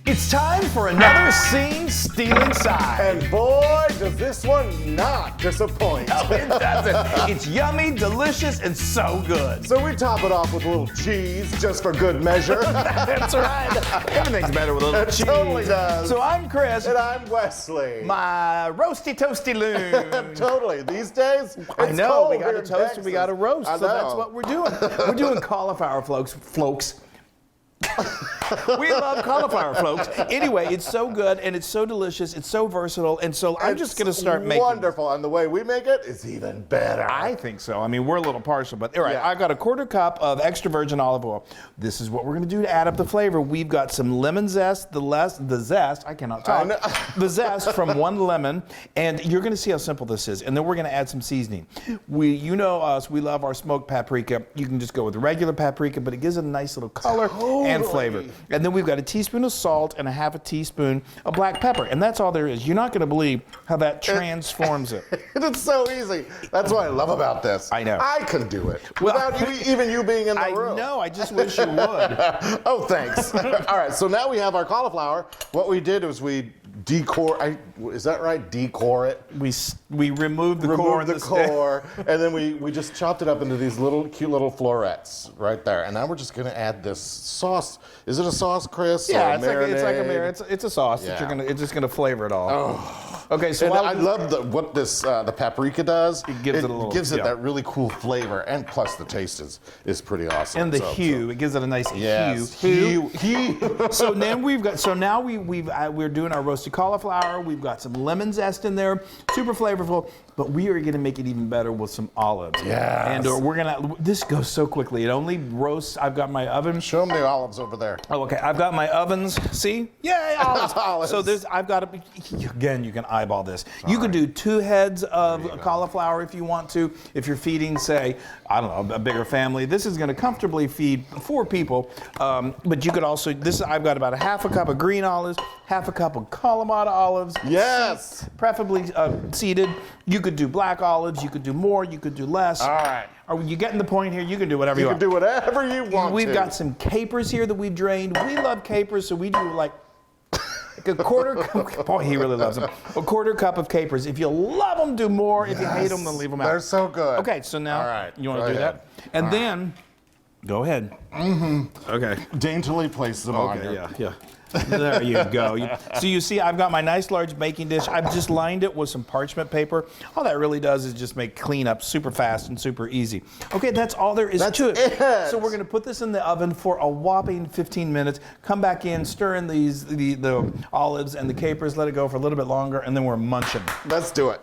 It's time for another scene-stealing side. And boy, does this one not disappoint. No, it doesn't. It's yummy, delicious, and so good. So we top it off with a little cheese, just for good measure. That's right. Everything's better with a little It cheese. totally does. So I'm Chris. And I'm Wesley. My roasty toasty Loon. Totally. These days, it's I know, cold we got here a in toast and we got a roast, I so know. that's what we're doing. We're doing cauliflower floats. We love cauliflower floats. Anyway, it's so good and it's so delicious. It's so versatile, and so I'm just going to start making. Wonderful, and the way we make it is even better. I think so. I mean, we're a little partial, but all right. Yeah. I've got a quarter cup of extra virgin olive oil. This is what we're going to do to add up the flavor. We've got some lemon zest, the zest. I cannot talk. The zest from one lemon, and you're going to see how simple this is. And then we're going to add some seasoning. You know us. We love our smoked paprika. You can just go with regular paprika, but it gives it a nice little color and flavor. And then we've got a teaspoon of salt and a half a teaspoon of black pepper, and that's all there is. You're not going to believe how that transforms it. It's so easy. That's what I love about this. I know. I can do it Well, without even you being in the room. I know. I just wish you would. Oh, thanks. All right, so now we have our cauliflower. What we did was we is that right? Decore it? We removed the core. Removed the core, and then we just chopped it up into these cute little florets right there. And now we're just going to add this sauce. Is it a sauce, Chris? Yeah, or it's like a marinade. It's a sauce that Yeah. it's just gonna flavor it all. Oh. Okay, so And I love what the paprika does. It gives it a little- gives it yeah. that really cool flavor, and plus the taste is pretty awesome. and the hue, it gives it a nice Yes, hue. hue. So then we're doing our roasted cauliflower. We've got some lemon zest in there, super flavorful. But we are gonna make it even better with some olives. Yes. And we're gonna. This goes so quickly. It only roasts. I've got my oven. Show them the olives over there. Oh, okay. I've got my ovens. See? Yay, olives. Olives. So I've got again, you can eyeball this. You could do 2 heads of cauliflower if you want to. If you're feeding, say, I don't know, a bigger family. This is going to comfortably feed 4 people. But you could also, I've got about a half a cup of green olives, half a cup of kalamata olives. Yes. Preferably seeded. You could do black olives. You could do more. You could do less. All right. Are you getting the point here? You can do whatever you You want. can do whatever you want. We've got some capers here that we've drained. We love capers, so we do like a quarter cup. Boy, he really loves them. A quarter cup of capers. If you love them, do more. If you hate them, then leave them out. They're so good. Okay, so now All right, you want to go do ahead. that? And then, go ahead. Mm-hmm. Okay. Daintily place them on Okay, here. yeah. There you go. So you see, I've got my nice large baking dish. I've just lined it with some parchment paper. All that really does is just make cleanup super fast and super easy. Okay, that's all there is to it. So we're going to put this in the oven for a whopping 15 minutes. Come back in, stir in the olives and the capers, let it go for a little bit longer, and then we're munching. Let's do it.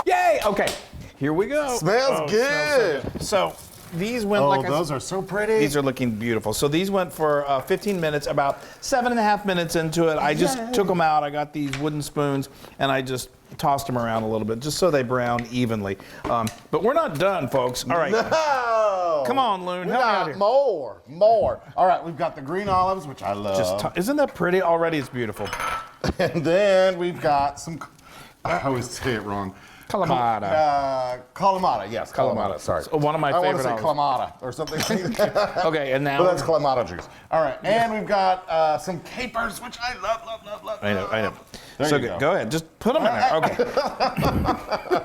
Yay! Okay, here we go. Smells It good. smells so good. So these went like those are so pretty. These are looking beautiful. So these went for 15 minutes, about 7.5 minutes into it. I just took them out. I got these wooden spoons and I just tossed them around a little bit just so they brown evenly. But we're not done, folks. All right. No. Come on, Loon. We Help me out got here. more. All right, we've got the green olives, which I love. Isn't that pretty? Already it's beautiful. And then we've got some, I always say it wrong. Kalamata. Kalamata, yes, Kalamata, sorry. So one of my I want to favorite say olives. Kalamata or something. Okay, and now. But that's Kalamata juice. All right, and we've got some capers, which I love. I know. There So you go. go ahead. Just put them in there. Okay.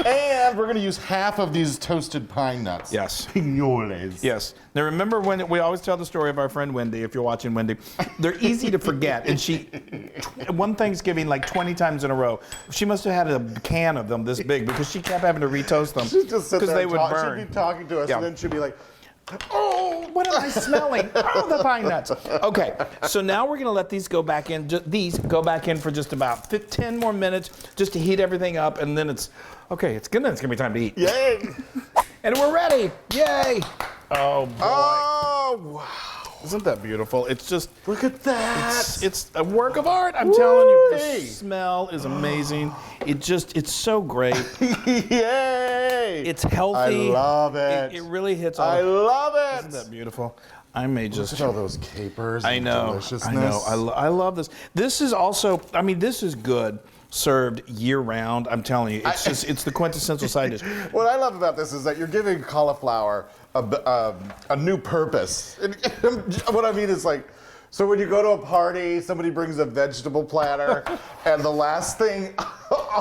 And we're going to use half of these toasted pine nuts. Yes. Pinoles. Yes. Now remember when we always tell the story of our friend Wendy, if you're watching Wendy, they're easy to forget. And she, one Thanksgiving like 20 times in a row, she must have had a can of them this big because she kept having to retoast them She'd just sit there they and would talk. burn. She'd be talking to us, Yeah. and then she'd be like, Oh, what am I smelling? Oh, the pine nuts. Okay, so now we're gonna let these go back in. Go back in for just about 10 more minutes, just to heat everything up, and then it's gonna be time to eat. yay! And we're ready. Yay! Oh boy. Oh, wow. Isn't that beautiful? It's just, Look at that. it's a work of art. I'm telling you, the Woo-wee. smell is amazing. It's so great. Yay! It's healthy. I love it. It really hits all. I love it. Isn't that beautiful? I may just. Look at all those capers. I and know. Deliciousness. I love this. This is also. I mean, this is good served year round. I'm telling you, it's the quintessential side dish. What I love about this is that you're giving cauliflower a new purpose. And what I mean is like, So when you go to a party, somebody brings a vegetable platter, and the last thing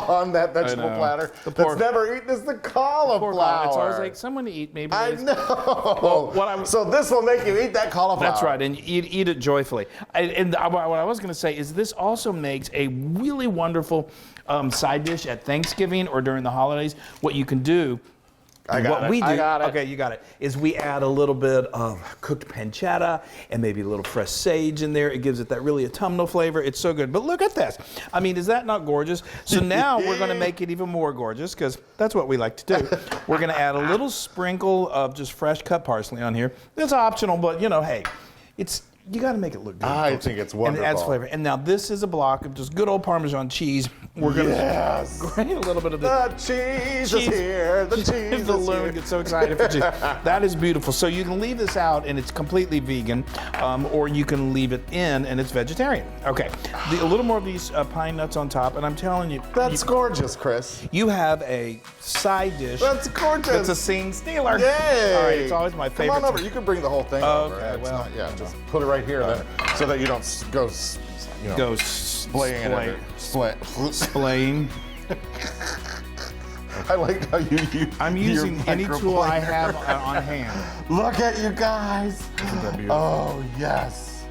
on that vegetable platter that's never eaten is the cauliflower. It's always like someone to eat, maybe. I know. Well, so this will make you eat that cauliflower. That's right, and eat it joyfully. What I was going to say is this also makes a really wonderful side dish at Thanksgiving or during the holidays. What you can do. I got it. Okay, you got it. Is we add a little bit of cooked pancetta and maybe a little fresh sage in there. It gives it that really autumnal flavor. It's so good. But look at this. I mean, is that not gorgeous? So now we're going to make it even more gorgeous because that's what we like to do. We're going to add a little sprinkle of just fresh cut parsley on here. It's optional, but hey, you got to make it look good. I think it's wonderful. And it adds flavor. And now this is a block of just good old Parmesan cheese. We're going to grate a little bit of the cheese is here. The cheese is the here. Loon gets so excited for cheese. That is beautiful. So you can leave this out and it's completely vegan, or you can leave it in and it's vegetarian. Okay, a little more of these pine nuts on top, and I'm telling you. That's gorgeous, Chris. You have a side dish. That's gorgeous. It's a scene stealer. Yay. All right, it's always my favorite. Come on over. You can bring the whole thing over. Okay, well. Just put it right here then, so that you don't go splaying it. Splaying. I like how you use. I'm using any tool I have on hand. Look at you guys. Isn't that beautiful? Oh yes.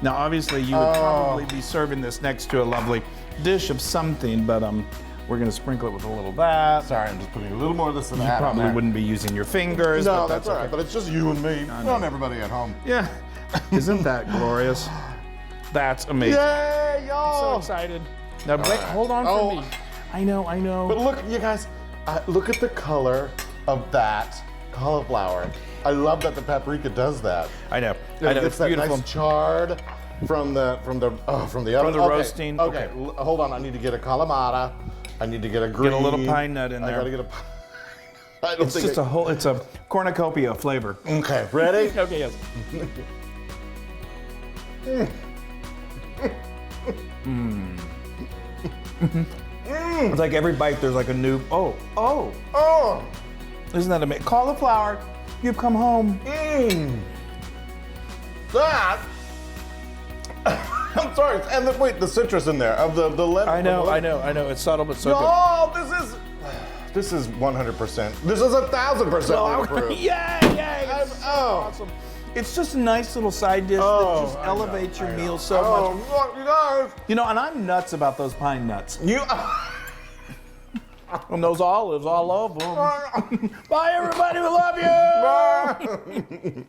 Now, obviously, you would probably be serving this next to a lovely dish of something, but we're going to sprinkle it with a little of that. Sorry, I'm just putting a little more of this and You that. probably wouldn't be using your fingers. No, but that's all right. okay. But it's just you and me, not everybody at home. Yeah. Isn't that glorious? That's amazing. Yay, y'all! I'm so excited. Now, wait, hold on for me. I know. But look, you guys, look at the color of that cauliflower. I love that the paprika does that. I know. It's that beautiful. nice charred from the oven. From the roasting. Okay. Hold on. I need to get a kalamata. I need to get a green. Get a little pine nut in there. I gotta get a. It's just it's a cornucopia of flavor. Okay, ready? Okay, yes. It's like every bite there's like a new, Oh! Isn't that amazing? Cauliflower, you've come home. That. I'm sorry. And the citrus in there of the lemon. I know. It's subtle but so good. Oh, this is 100%. This is 1,000% approved. Yay! It's awesome. It's just a nice little side dish that just elevates your meal so much. Look, you guys. And I'm nuts about those pine nuts. And those olives all over them. Bye, everybody. We love you. Bye.